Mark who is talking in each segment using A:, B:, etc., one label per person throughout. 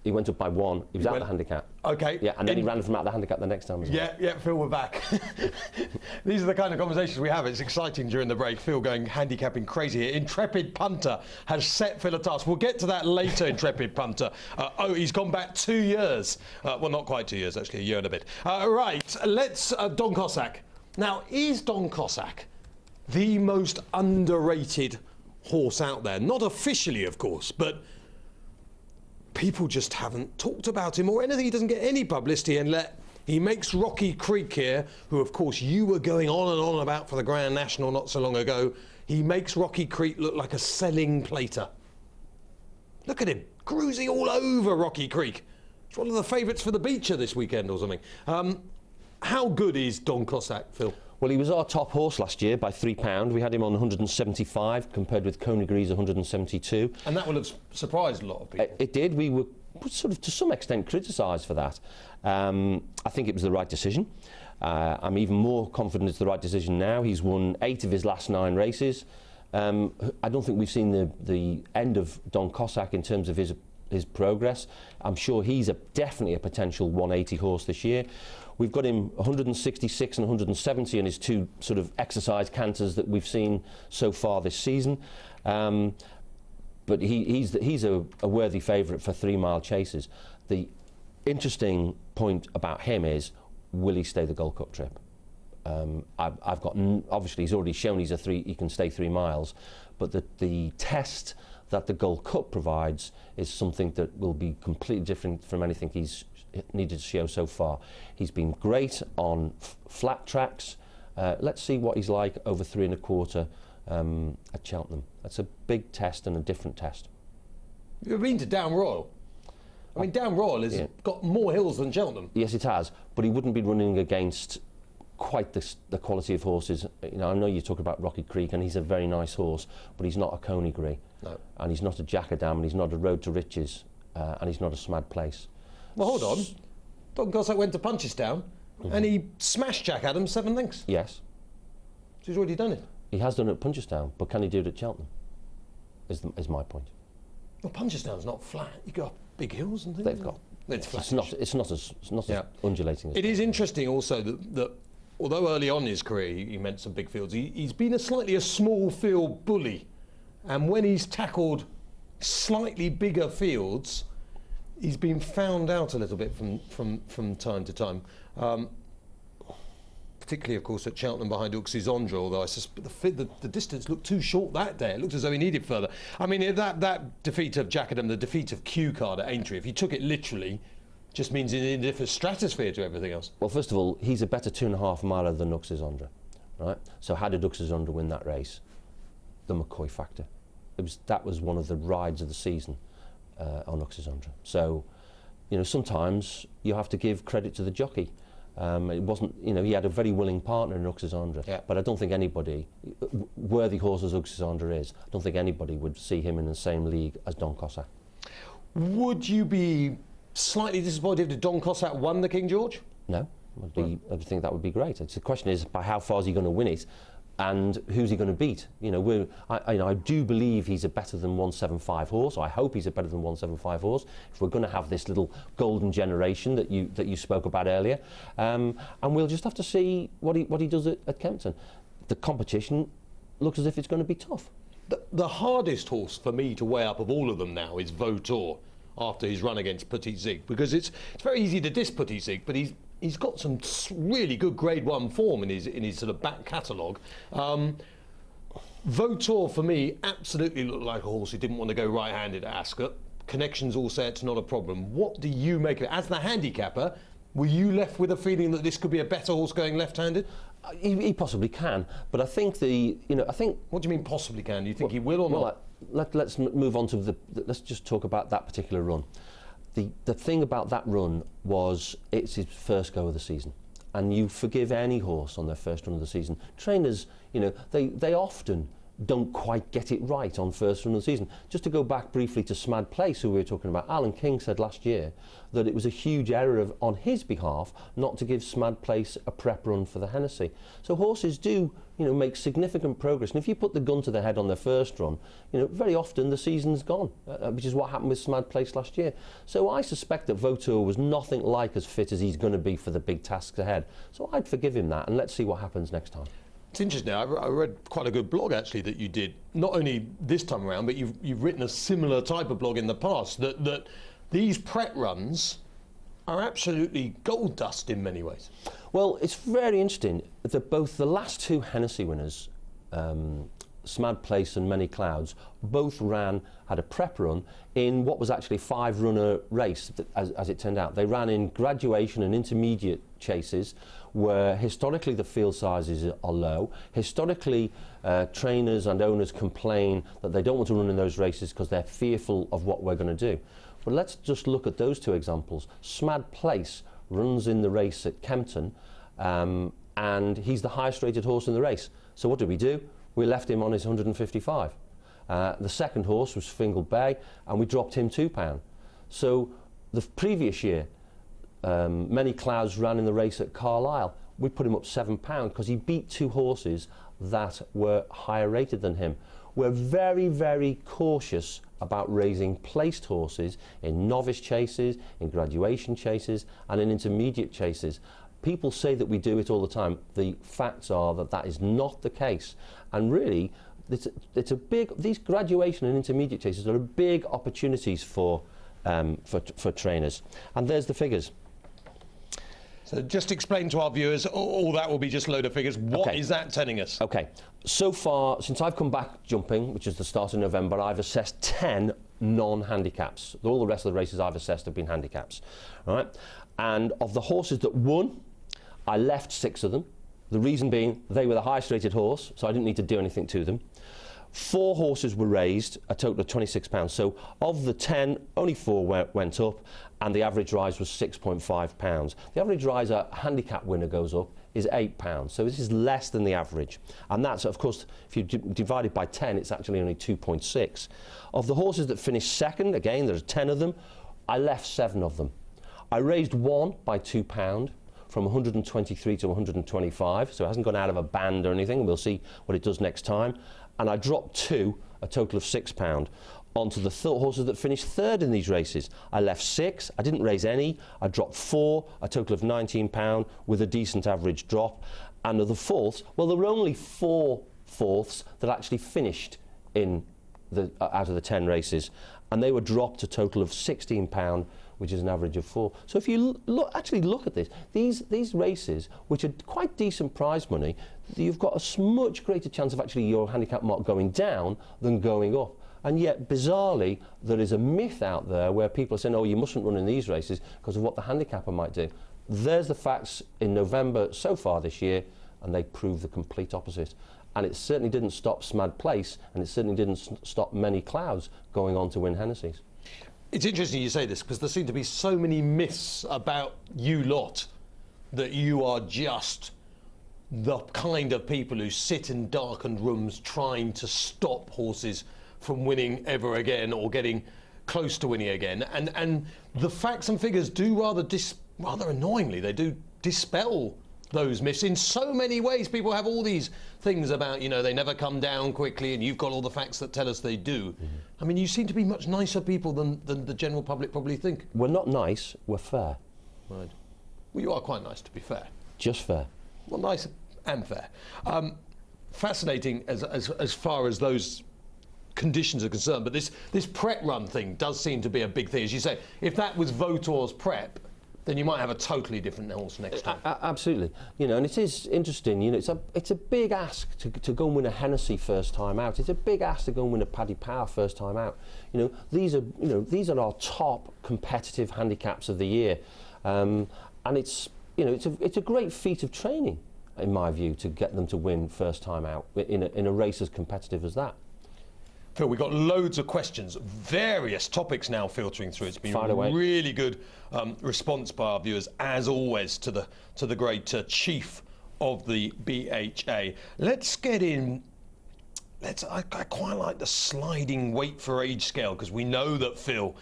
A: He went up by 1. He was out the handicap.
B: Okay.
A: Yeah, and then he ran from out the handicap the next time as well.
B: Yeah, Phil, we're back. These are the kind of conversations we have. It's exciting during the break. Phil going handicapping crazy here. Intrepid punter has set Phil a task. We'll get to that later, Intrepid punter. He's gone back 2 years. Well, not quite 2 years, actually, a year and a bit. Right, let's... Don Cossack. Now, is Don Cossack the most underrated horse out there? Not officially, of course, but... people just haven't talked about him or anything. He doesn't get any publicity, and he makes Rocky Creek here, who of course you were going on and on about for the Grand National not so long ago. He makes Rocky Creek look like a selling plater. Look at him, cruising all over Rocky Creek. It's one of the favourites for the Beecher this weekend or something. How good is Don Cossack, Phil?
A: Well, he was our top horse last year by £3. We had him on 175 compared with Conegree's 172.
B: And that would have surprised a lot of people.
A: It did. We were sort of to some extent criticised for that. I think it was the right decision. I'm even more confident it's the right decision now. He's won 8 of his last 9 races. I don't think we've seen the end of Don Cossack in terms of his progress. I'm sure he's definitely a potential 180 horse this year. We've got him 166 and 170 in his 2 sort of exercise canters that we've seen so far this season. But he's a worthy favourite for 3-mile chases. The interesting point about him is, will he stay the Gold Cup trip? I've got obviously he's already shown he can stay 3 miles, but the test that the Gold Cup provides is something that will be completely different from anything he's needed to show so far. He's been great on flat tracks. Let's see what he's like over 3 1/4 at Cheltenham. That's a big test and a different test.
B: You've been to Down Royal. I mean, Down Royal has got more hills than Cheltenham.
A: Yes, it has, but he wouldn't be running against quite the quality of horses. You know, I know you talk about Rocky Creek, and he's a very nice horse, but he's not a Coneygree. No. And he's not a Jackadam, and he's not a Road to Riches, and he's not a Smad Place.
B: Well, hold on. Don Cossack went to Punchestown, and he smashed Jack Adams 7 lengths.
A: Yes.
B: So he's already done it.
A: He has done it at Punchestown, but can he do it at Cheltenham? Is my point.
B: Well, Punchestown's not flat. You got big hills and things.
A: They've got.
B: It's flat.
A: It's not as undulating as
B: it is interesting also that although early on in his career he meant some big fields, he's been slightly a small field bully, and when he's tackled slightly bigger fields, he's been found out a little bit from time to time. Particularly, of course, at Cheltenham behind Uxizondra, although I suspect the distance looked too short that day. It looked as though he needed further. I mean, that defeat of Jackadam, the defeat of Q Card at Aintree, if you took it literally, just means in a different stratosphere to everything else.
A: Well, first of all, he's a better 2.5 miler than Uxizondra, right? So how did Uxizondra win that race? The McCoy factor. That was one of the rides of the season on Uxizondra. So, you know, sometimes you have to give credit to the jockey. It wasn't, you know, he had a very willing partner in Uxizondra, but I don't think anybody, worthy horse as Uxizondra is, I don't think anybody would see him in the same league as Don Cossack.
B: Would you be slightly disappointed if Don Cossack won the King George?
A: No, I think that would be great. The question is, by how far is he going to win it, and who's he going to beat? You know, I do believe he's a better than 175 horse. I hope he's a better than 175 horse. If we're going to have this little golden generation that you spoke about earlier, and we'll just have to see what he does at Kempton. The competition looks as if it's going to be tough.
B: The hardest horse for me to weigh up of all of them now is Vautour, after his run against Petit Zig, because it's very easy to diss Petit Zig, but he's got some really good Grade 1 form in his sort of back catalogue. Vautour, for me, absolutely looked like a horse who didn't want to go right-handed at Ascot. Connections all say it's not a problem. What do you make of it? As the handicapper, were you left with a feeling that this could be a better horse going left-handed?
A: He possibly can, but I think I think...
B: What do you mean possibly can? Do you think he will or not?
A: Let's move on to let's just talk about that particular run. The thing about that run was it's his first go of the season, and you forgive any horse on their first run of the season. Trainers, you know, they often don't quite get it right on first run of the season. Just to go back briefly to Smad Place, who we were talking about, Alan King said last year that it was a huge error on his behalf not to give Smad Place a prep run for the Hennessy. So horses do, make significant progress, and if you put the gun to their head on their first run, very often the season's gone, which is what happened with Smad Place last year. So I suspect that Vautour was nothing like as fit as he's going to be for the big tasks ahead. So I'd forgive him that, and let's see what happens next time.
B: It's interesting. I read quite a good blog actually that you did, not only this time around, but you've written a similar type of blog in the past. That these prep runs are absolutely gold dust in many ways.
A: Well, it's very interesting that both the last two Hennessy winners, Smad Place and Many Clouds, both had a prep run in what was actually a 5-runner race, as it turned out. They ran in graduation and intermediate chases, where historically the field sizes are low. Historically, trainers and owners complain that they don't want to run in those races because they're fearful of what we're going to do. But let's just look at those two examples. Smad Place runs in the race at Kempton, and he's the highest rated horse in the race. So what did we do? We left him on his 155. The second horse was Fingal Bay, and we dropped him £2. So the previous year, Many Clouds ran in the race at Carlisle. We put him up £7 because he beat two horses that were higher rated than him. We're very, very cautious about raising placed horses in novice chases, in graduation chases, and in intermediate chases. People say that we do it all the time. The facts are that that is not the case. And really, it's a big, these graduation and intermediate chases are big opportunities for trainers. And there's the figures.
B: So just explain to our viewers, all that will be just a load of figures. What is that telling us?
A: Okay, so far, since I've come back jumping, which is the start of November, I've assessed 10 non-handicaps. All the rest of the races I've assessed have been handicaps. All right? And of the horses that won, I left 6 of them. The reason being, they were the highest rated horse, so I didn't need to do anything to them. 4 horses were raised, a total of £26. So of the 10, only 4 went up, and the average rise was £6.5. The average rise a handicap winner goes up is £8. So this is less than the average. And that's, of course, if you divide it by 10, it's actually only 2.6. Of the horses that finished second, again, there's 10 of them, I left 7 of them. I raised 1 by £2. From 123 to 125, so it hasn't gone out of a band or anything. We'll see what it does next time. And I dropped 2, a total of £6, onto the horses that finished third in these races. I left 6, I didn't raise any. I dropped 4, a total of £19, with a decent average drop. And of the fourths, well, there were only 4 fourths that actually finished in out of the 10 races, and they were dropped a total of £16, which is an average of 4. So if you actually look at this, these races, which are quite decent prize money, you've got a much greater chance of actually your handicap mark going down than going up. And yet, bizarrely, there is a myth out there where people are saying, oh, you mustn't run in these races because of what the handicapper might do. There's the facts in November so far this year, and they prove the complete opposite. And it certainly didn't stop Smad Place, and it certainly didn't stop Many Clouds going on to win Hennessy's.
B: It's interesting you say this, because there seem to be so many myths about you lot that you are just the kind of people who sit in darkened rooms trying to stop horses from winning ever again or getting close to winning again. And the facts and figures do rather annoyingly, they do dispel those myths in so many ways. People have all these things about, they never come down quickly, and you've got all the facts that tell us they do. Mm-hmm. I mean, you seem to be much nicer people than the general public probably think.
A: We're not nice, we're fair.
B: Right. Well, you are quite nice, to be fair.
A: Just fair.
B: Well, nice and fair. Fascinating as far as those conditions are concerned, but this prep run thing does seem to be a big thing. As you say, if that was Vautour's prep, then you might have a totally different horse next time.
A: Absolutely. And it is interesting. It's a big ask to go and win a Hennessy first time out. It's a big ask to go and win a Paddy Power first time out. These are our top competitive handicaps of the year, and it's a great feat of training, in my view, to get them to win first time out in a race as competitive as that.
B: Phil, we've got loads of questions, various topics now filtering through. It's been a really good response by our viewers, as always, to the great chief of the BHA. Let's get in I quite like the sliding weight for age scale, because we know that Phil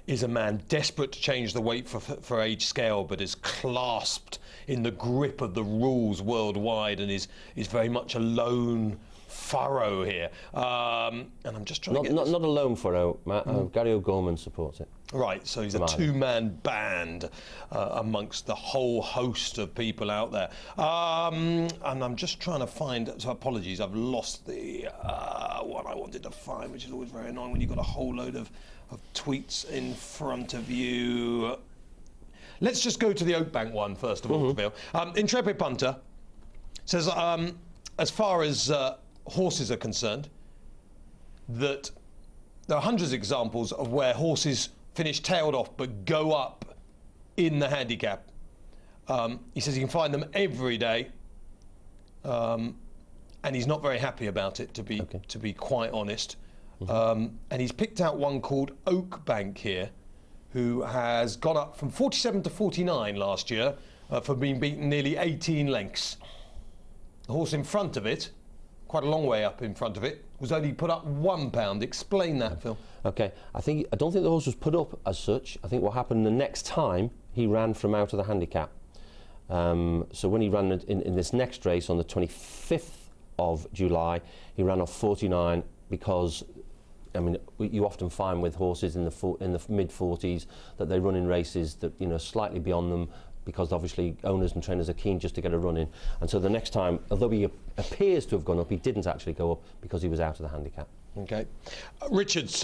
B: is a man desperate to change the weight for age scale, but is clasped in the grip of the rules worldwide and is very much a lone furrow here. And I'm just trying to get
A: not a lone furrow, Matt. Gary O'Gorman supports it.
B: Right, so he's a two-man band amongst the whole host of people out there. And I'm just trying to find, so apologies, I've lost the one I wanted to find, which is always very annoying when you've got a whole load of tweets in front of you. Let's just go to the Oakbank one first of all, Phil. Intrepid Punter says, as far as horses are concerned, that there are hundreds of examples of where horses finish tailed off but go up in the handicap. He says you can find them every day, and he's not very happy about it, to be quite honest. And he's picked out one called Oakbank here, who has gone up from 47 to 49 last year for being beaten nearly 18 lengths. The horse in front of it, quite a long way up in front of it, was only put up £1. Explain that, Phil.
A: Okay, I don't think the horse was put up as such. I think what happened the next time he ran from out of the handicap. So when he ran in this next race on the 25th of July, he ran off 49 because, I mean, you often find with horses in the mid-40s that they run in races that, you know, slightly beyond them, because obviously owners and trainers are keen just to get a run in. And so the next time, although he appears to have gone up, he didn't actually go up because he was out of the handicap.
B: Okay. Richard's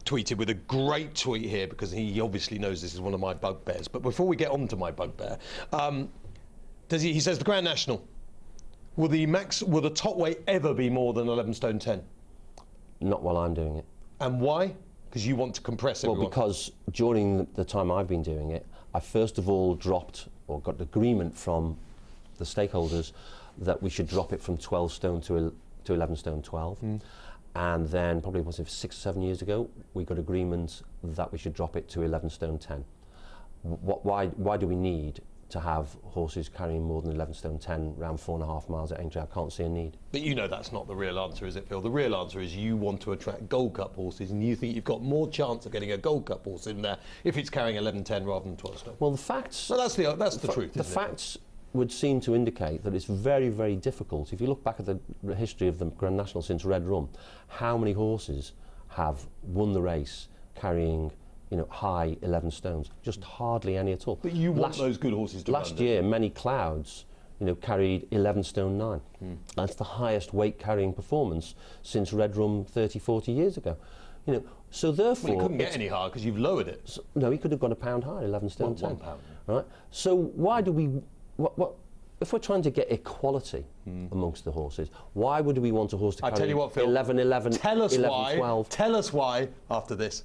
B: tweeted with a great tweet here, because he obviously knows this is one of my bugbears. But before we get on to my bugbear, he says the Grand National, will the top weight ever be more than 11 stone 10? Not
A: while I'm doing it.
B: And why? Because you want to compress everyone.
A: Well, because during the time I've been doing it, I first of all dropped, or got agreement from the stakeholders, that we should drop it from 12 stone to 11 stone 12. And then probably, was it 6 or 7 years ago, we got agreement that we should drop it to 11 stone 10. Why do we need to have horses carrying more than 11 stone 10 around 4.5 miles at Aintree? I can't see a need.
B: But you know that's not the real answer, is it, Phil? The real answer is you want to attract Gold Cup horses, and you think you've got more chance of getting a Gold Cup horse in there if it's carrying 11.10 rather than 12 stone.
A: Well, the facts...
B: Well, that's the truth,
A: The facts would seem to indicate that it's very, very difficult. If you look back at the history of the Grand National since Red Rum, how many horses have won the race carrying, you know, high 11 stones? Just hardly any at all.
B: But you want those good horses to
A: Last year, Many Clouds, you know, carried 11 stone 9. That's the highest weight carrying performance since Red Rum 30, 40 years ago. You know, so therefore...
B: Well, he couldn't get any higher because you've lowered it.
A: So, no, he could have gone a pound higher, 11 stone 10.
B: 1 pound.
A: Right? So why do we... if we're trying to get equality amongst the horses, why would we want a horse to carry 11, 11,
B: Tell us
A: 11,
B: why.
A: 12?
B: Tell us why after this.